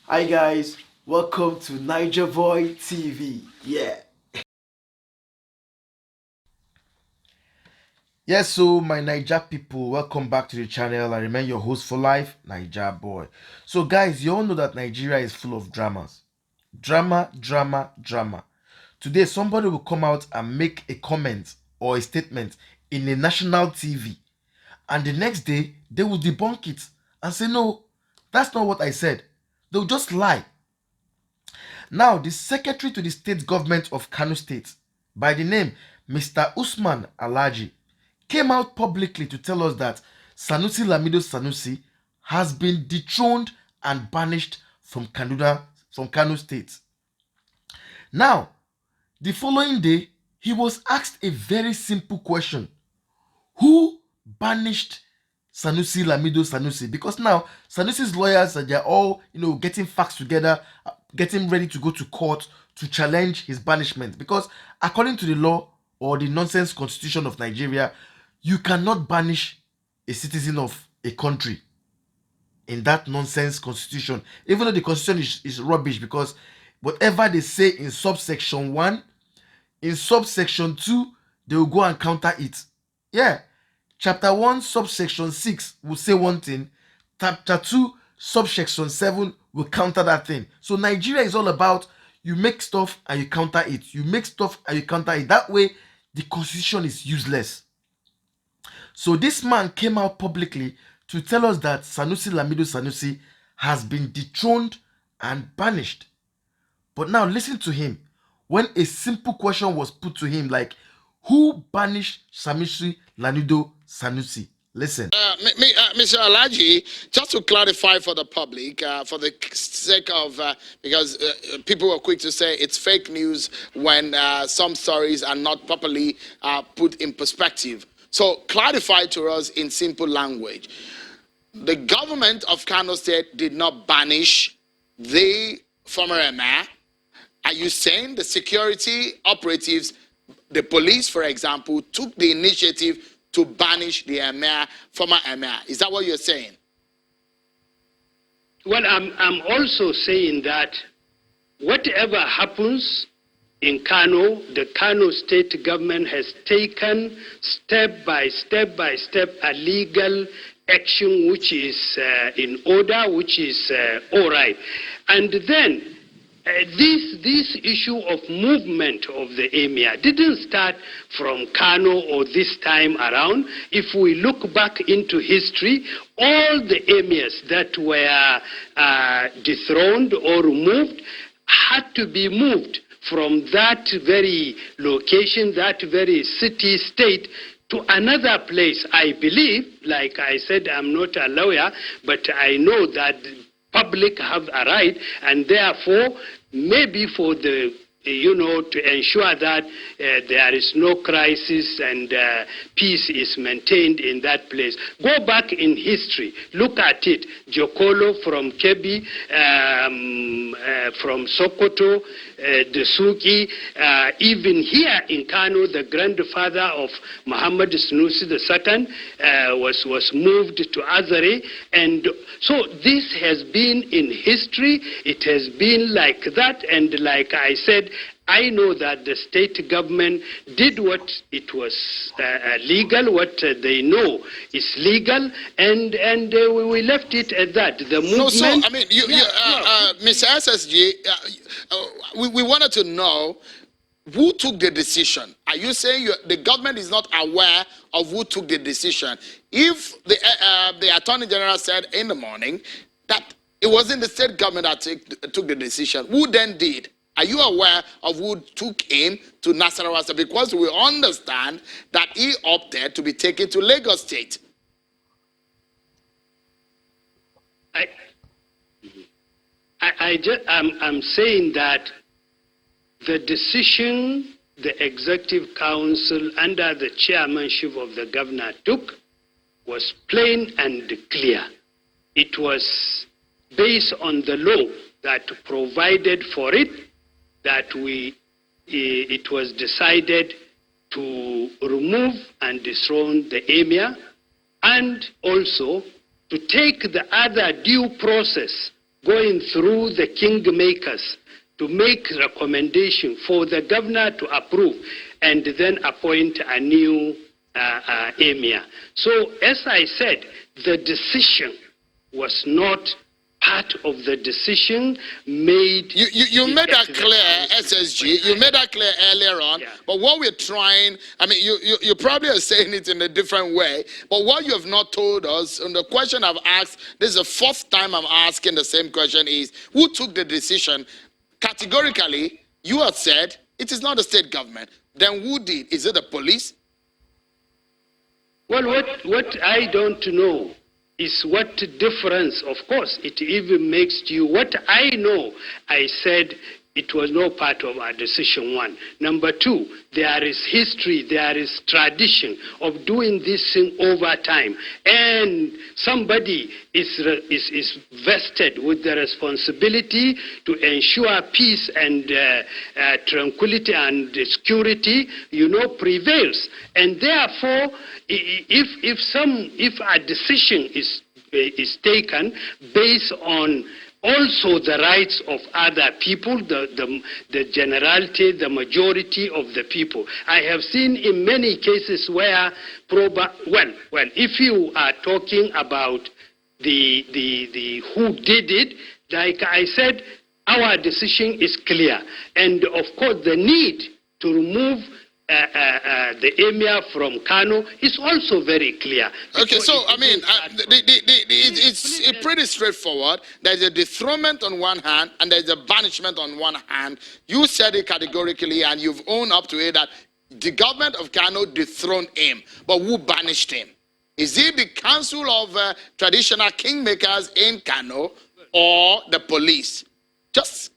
Hi guys, welcome to Niger Boy TV. Yeah. Yes, so my Niger people, welcome back to the channel. I remain your host for life, Niger Boy. So guys, you all know that Nigeria is full of dramas. Drama, drama, drama. Today somebody will come out and make a comment or a statement in a national TV, and the next day they will debunk it and say no, that's not what I said. They'll just lie. Now, the secretary to the state government of Kano State, by the name Mr. Usman Alaji, came out publicly to tell us that Sanusi Lamido Sanusi has been dethroned and banished from Kano State. Now, the following day, he was asked a very simple question: who banished Sanusi Lamido Sanusi? Because now Sanusi's lawyers they're all getting facts together, getting ready to go to court to challenge his banishment. Because according to the law or the nonsense constitution of Nigeria, you cannot banish a citizen of a country in that nonsense constitution. Even though the constitution is rubbish, because whatever they say in subsection 1, in subsection 2, they will go and counter it. Yeah. Chapter 1, subsection 6 will say one thing. Chapter 2, subsection 7 will counter that thing. So Nigeria is all about you make stuff and you counter it. You make stuff and you counter it. That way, the constitution is useless. So this man came out publicly to tell us that Sanusi Lamido Sanusi has been dethroned and banished. But now listen to him. When a simple question was put to him like, who banished Sanusi Lamido Sanusi? Listen. Mr. Alaji, just to clarify for the public, for the sake of, because people were quick to say it's fake news when some stories are not properly put in perspective. So clarify to us in simple language. The government of Kano State did not banish the former Emir. Are you saying the security operatives, the police, for example, took the initiative to banish the Emir, former Emir? Is that what you're saying? Well, I'm also saying that whatever happens in Kano, the Kano state government has taken step by step a legal action which is in order, which is all right. And then this issue of movement of the emir didn't start from Kano or this time around. If we look back into history, all the emirs that were dethroned or removed had to be moved from that very location, that very city, state, to another place. I believe, like I said, I'm not a lawyer, but I know that public have a right, and therefore maybe for the to ensure that there is no crisis and peace is maintained in that place. Go back in history, look at it. Jokolo from Kebi, from Sokoto, Desuki, even here in Kano, the grandfather of Muhammad Sanusi II was moved to Azare. And so this has been in history. It has been like that. And like I said, I know that the state government did what it was legal, what they know is legal, and we left it at that. The movement. No, so I mean, Mr. SSG, we wanted to know who took the decision. Are you saying the government is not aware of who took the decision? If the Attorney General said in the morning that it wasn't the state government that took the decision, who then did? Are you aware of who took him to Nasarawa? Because we understand that he opted to be taken to Lagos State. I'm saying that the decision the Executive Council under the chairmanship of the governor took was plain and clear. It was based on the law that provided for it, that it was decided to remove and dethrone the emir, and also to take the other due process going through the kingmakers to make recommendation for the governor to approve and then appoint a new emir. So as I said, the decision was not part of the decision made. You made that clear, SSG. You made that clear earlier on. Yeah. But what we're trying, I mean, you probably are saying it in a different way. But what you have not told us, and the question I've asked, this is the fourth time I'm asking the same question, is who took the decision? Categorically, you have said it is not the state government. Then who did? Is it the police? Well, what I don't know is what difference, of course, it even makes to you. What I know, I said it was no part of our decision, one. Number two, there is history, there is tradition of doing this thing over time. And somebody is vested with the responsibility to ensure peace and tranquility and security, prevails. And therefore, if a decision is taken based on also the rights of other people, the generality, the majority of the people. I have seen in many cases where, if you are talking about the who did it, like I said, our decision is clear. And of course, the need to remove the emir from Kano is also very clear. Okay, so I mean, it's pretty straightforward. There's a dethronement on one hand, and there's a banishment on one hand. You said it categorically, and you've owned up to it that the government of Kano dethroned him, but who banished him? Is it the council of traditional kingmakers in Kano or the police? Just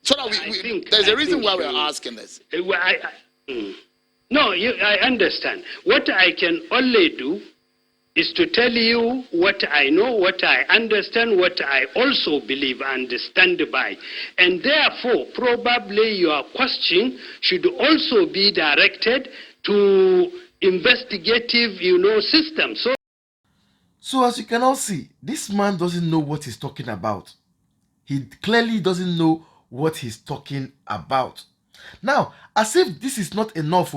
so that there's a reason why we're asking this. No, I understand. What I can only do is to tell you what I know, what I understand, what I also believe and stand by. And therefore, probably your question should also be directed to investigative, system. So as you can all see, this man doesn't know what he's talking about. He clearly doesn't know what he's talking about. Now, as if this is not enough,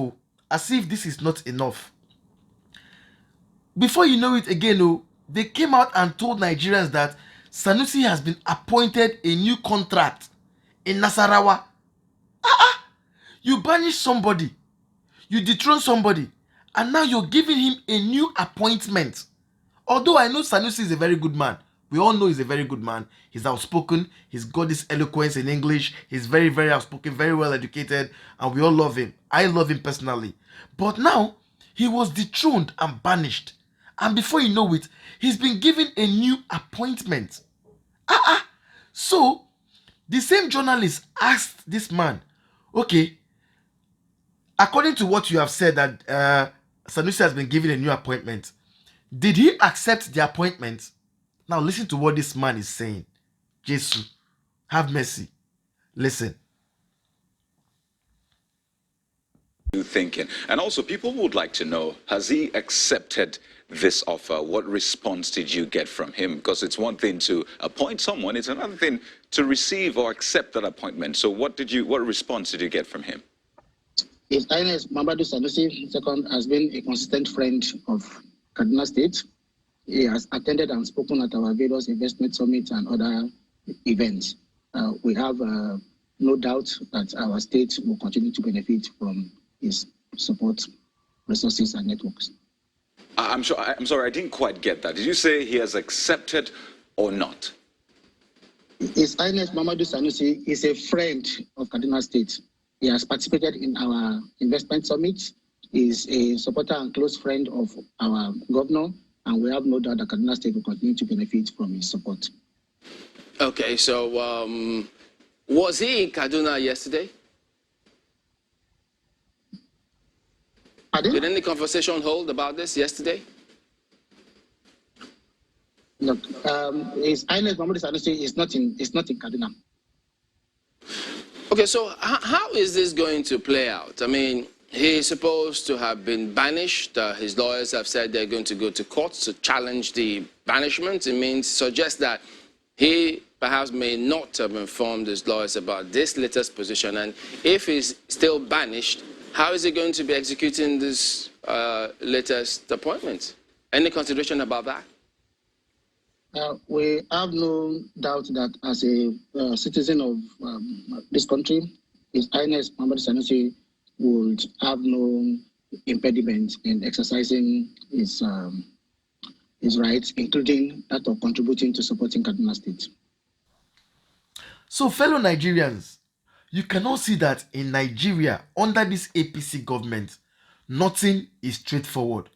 before you know it again, they came out and told Nigerians that Sanusi has been appointed a new contract in Nasarawa. You banish somebody, you dethrone somebody, and now you're giving him a new appointment. Although I know Sanusi is a very good man. We all know he's a very good man. He's outspoken. He's got this eloquence in English. He's very, very outspoken, very well educated, and we all love him. I love him personally. But now, he was dethroned and banished. And before you know it, he's been given a new appointment. So, the same journalist asked this man, okay, according to what you have said that Sanusi has been given a new appointment, did he accept the appointment? Now listen to what this man is saying. Jesus, have mercy. Listen. You thinking? And also, people would like to know, has he accepted this offer? What response did you get from him? Because it's one thing to appoint someone, it's another thing to receive or accept that appointment. So what response did you get from him? His Highness Mamadou Sanusi II has been a consistent friend of Kaduna State. He has attended and spoken at our various investment summits and other events. We have no doubt that our state will continue to benefit from his support, resources, and networks. I'm sorry, I didn't quite get that. Did you say he has accepted or not? His Highness Mamadou Sanusi is a friend of Kaduna State. He has participated in our investment summits. He is a supporter and close friend of our governor, and we have no doubt that Kaduna State will continue to benefit from his support. Okay, so was he in Kaduna yesterday? Pardon? Did any conversation hold about this yesterday? Look, His Highness Mamadou Sanusi is not in Kaduna. Okay, so how is this going to play out? I mean, he's supposed to have been banished. His lawyers have said they're going to go to court to challenge the banishment. It suggests that he perhaps may not have informed his lawyers about this latest position? And if he's still banished, how is he going to be executing this latest appointment? Any consideration about that? We have no doubt that as a citizen of this country, His Highness Muhammad Sanusi would have no impediment in exercising his rights, including that of contributing to supporting Kaduna State. So, fellow Nigerians, you cannot see that in Nigeria, under this APC government, nothing is straightforward.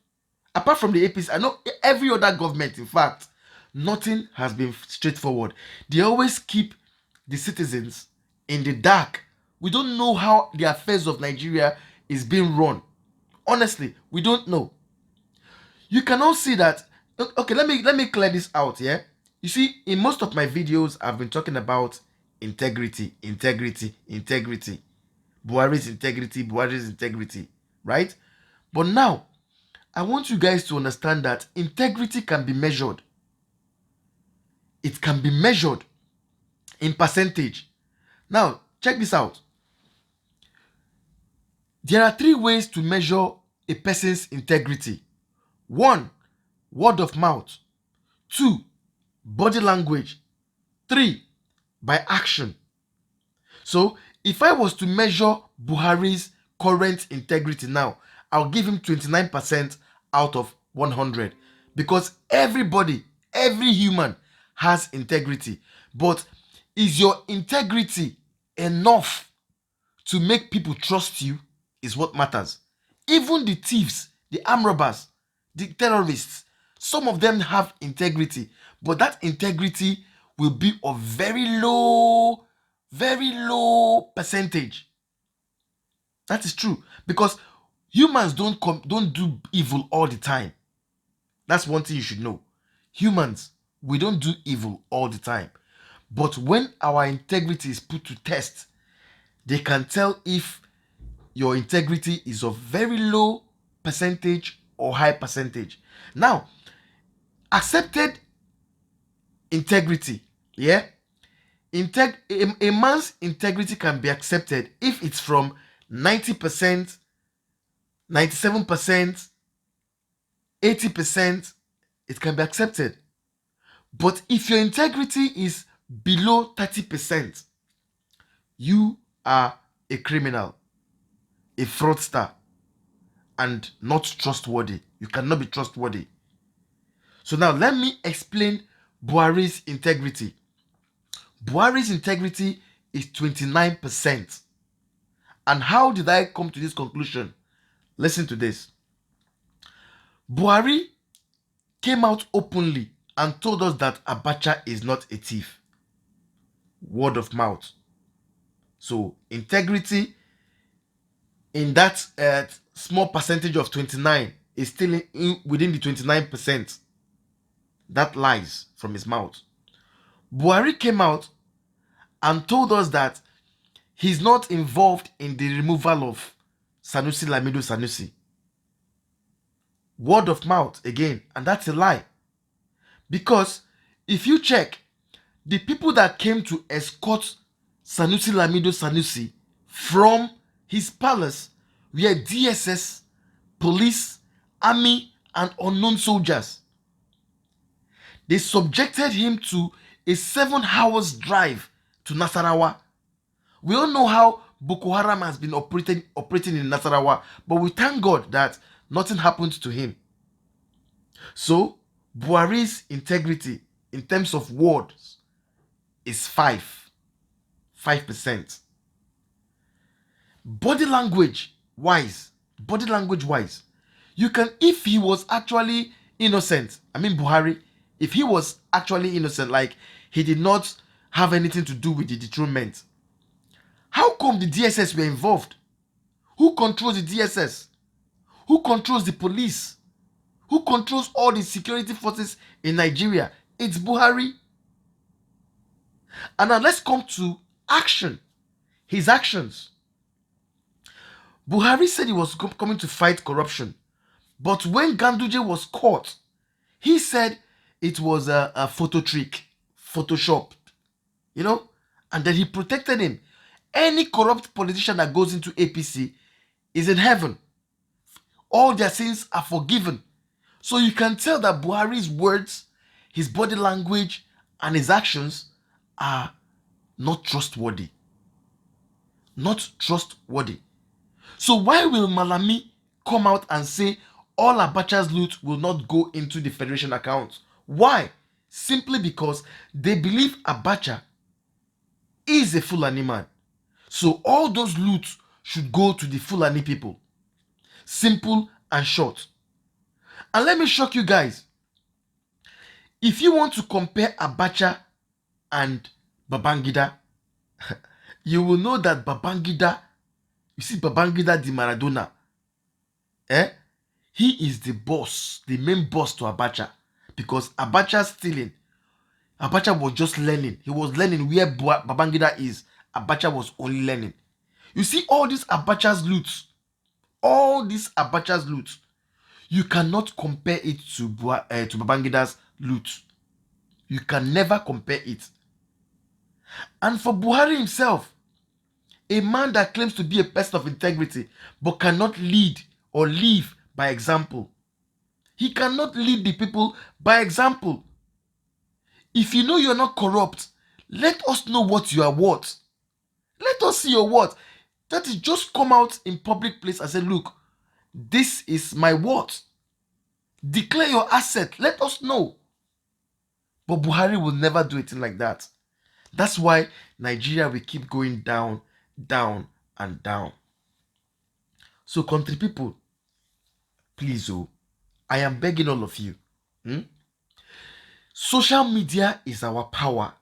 Apart from the APC, I know every other government, in fact, nothing has been straightforward. They always keep the citizens in the dark. We don't know how the affairs of Nigeria is being run. Honestly, we don't know. You cannot see that. Okay, let me clear this out. Yeah, you see, in most of my videos, I've been talking about integrity. Buhari's integrity, right? But now, I want you guys to understand that integrity can be measured. It can be measured in percentage. Now, check this out. There are 3 ways to measure a person's integrity. 1, word of mouth. 2, body language. 3, by action. So, if I was to measure Buhari's current integrity now, I'll give him 29% out of 100. Because everybody, every human has integrity. But is your integrity enough to make people trust you? Is what matters. Even the thieves, the armed robbers, the terrorists, some of them have integrity, but that integrity will be of very low percentage. That is true, because humans don't do evil all the time. That's one thing you should know. Humans, we don't do evil all the time. But when our integrity is put to test, they can tell if your integrity is of very low percentage or high percentage. Now, accepted integrity, yeah? A man's integrity can be accepted if it's from 90%, 97%, 80%, it can be accepted. But if your integrity is below 30%, you are a criminal, a fraudster, and not trustworthy. You cannot be trustworthy. So now let me explain Buhari's integrity. Buhari's integrity is 29%. And how did I come to this conclusion? Listen to this. Buhari came out openly and told us that Abacha is not a thief. Word of mouth. So integrity in that small percentage of 29 is still within the 29%. That lies from his mouth. Buhari came out and told us that he's not involved in the removal of Sanusi Lamido. Word of mouth again, and that's a lie. Because if you check, the people that came to escort Sanusi Lamido from his palace were DSS, police, army, and unknown soldiers. They subjected him to a 7 hours drive to Nasarawa. We all know how Boko Haram has been operating in Nasarawa, but we thank God that nothing happened to him. So, Buhari's integrity in terms of words is 5%. Body language wise, you can, if he was actually innocent, Buhari, if he was actually innocent, like he did not have anything to do with the dethronement, how come the DSS were involved? Who controls the DSS? Who controls the police? Who controls all the security forces in Nigeria? It's Buhari. And now let's come to action. His actions. Buhari said he was coming to fight corruption. But when Ganduje was caught, he said it was a photo trick, Photoshop. you know, and then he protected him. Any corrupt politician that goes into APC is in heaven. All their sins are forgiven. So you can tell that Buhari's words, his body language, and his actions are not trustworthy. Not trustworthy. So why will Malami come out and say all Abacha's loot will not go into the federation account? Why? Simply because they believe Abacha is a Fulani man. So all those loot should go to the Fulani people. Simple and short. And let me shock you guys. If you want to compare Abacha and Babangida, you will know that Babangida, you see Babangida the Maradona, he is the boss, the main boss to Abacha. Because Abacha stealing, Abacha was just learning. He was learning where Babangida is. Abacha was only learning. You see all these Abacha's loot, you cannot compare it to Babangida's loot. You can never compare it. And for Buhari himself, a man that claims to be a person of integrity but cannot lead or live by example. He cannot lead the people by example. If you know you're not corrupt, let us know what you are worth. Let us see your worth. That is, just come out in public place and say, look, this is my worth. Declare your asset. Let us know. But Buhari will never do it like that. That's why Nigeria will keep going down, down, and down. So, country people, please, I am begging all of you. Social media is our power.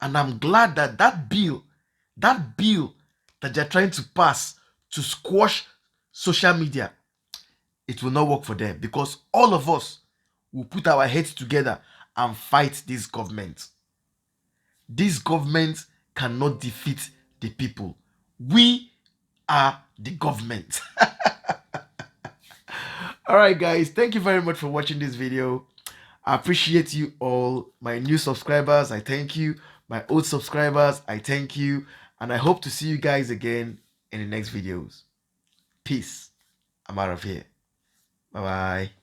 And I'm glad that that bill that they're trying to pass to squash social media, it will not work for them, because all of us will put our heads together and fight this government. This government cannot defeat the people. We are the government. All right, guys, thank you very much for watching this video. I appreciate you all. My new subscribers, I thank you. My old subscribers, I thank you. And I hope to see you guys again in the next videos. Peace. I'm out of here. Bye-bye.